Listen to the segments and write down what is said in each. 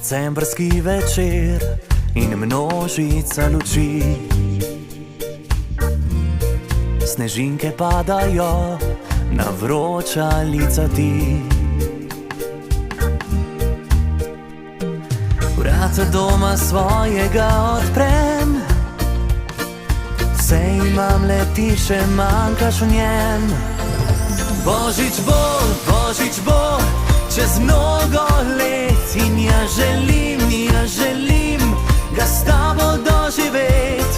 Decembrski večer in množica luči, snežinke padajo na vroča lica ti. Vrata doma svojega odprem, vse imam, le ti še manjkaš v njem. Božič bo čez mnogo let in ja želim ga s tabo doživet.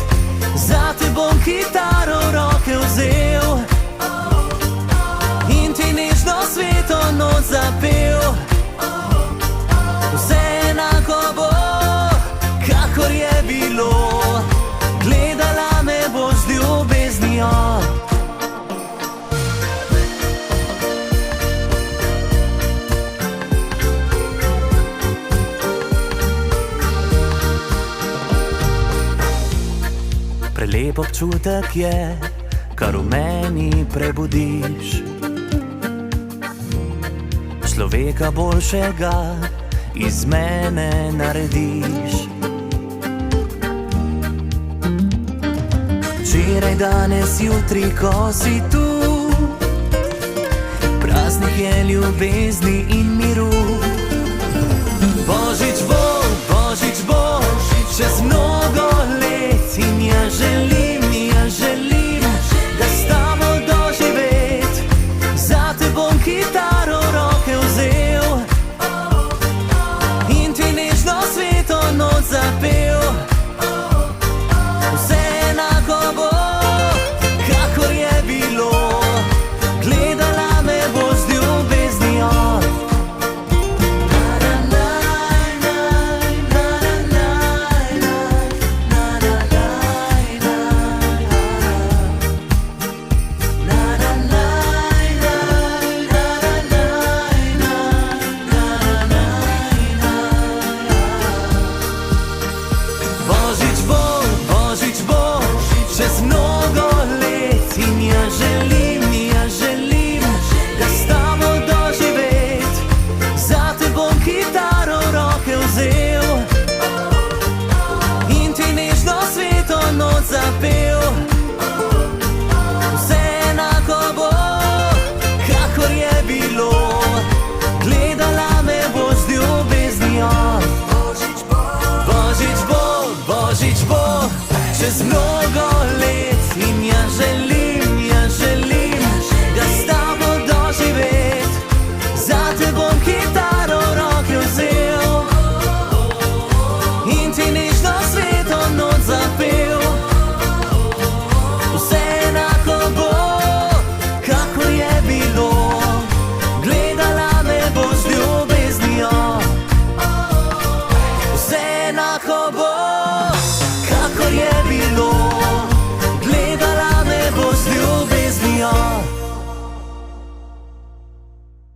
Zate bom kitaro v roke vzel in ti nežno sveto noč zapel. Vse enako bo, kakor je bilo, gledala me boš z ljubeznijo. Prelep občutek je, kar v meni prebudiš, človeka boljšega iz mene narediš. Včeraj, danes, jutri, ko si tu, praznik je ljubezni in miru. Božič bo čez mnogo let in ja želim ga s tabo doživet. Zate bom kitaro v roke vzel in ti nežno sveto noč zapel. Vse enako bo, kakor je bilo, gledala me boš z ljubeznijo. Božič bo čez mnogo let in ja želim ga s tabo doživet. Zate bom kitaro v roke vzel in ti nežno sveto noč zapel. Vse enako bo, kakor je bilo, gledala me boš z ljubeznijo. Božič bo čez mnogo let in ja želim ga s tabo doživet. Zate bom kitaro v roke vzel in ti nežno sveto noč zapel. Vse enako bo, kakor je bilo, gledala me boš z ljubeznijo. Vse enako bo,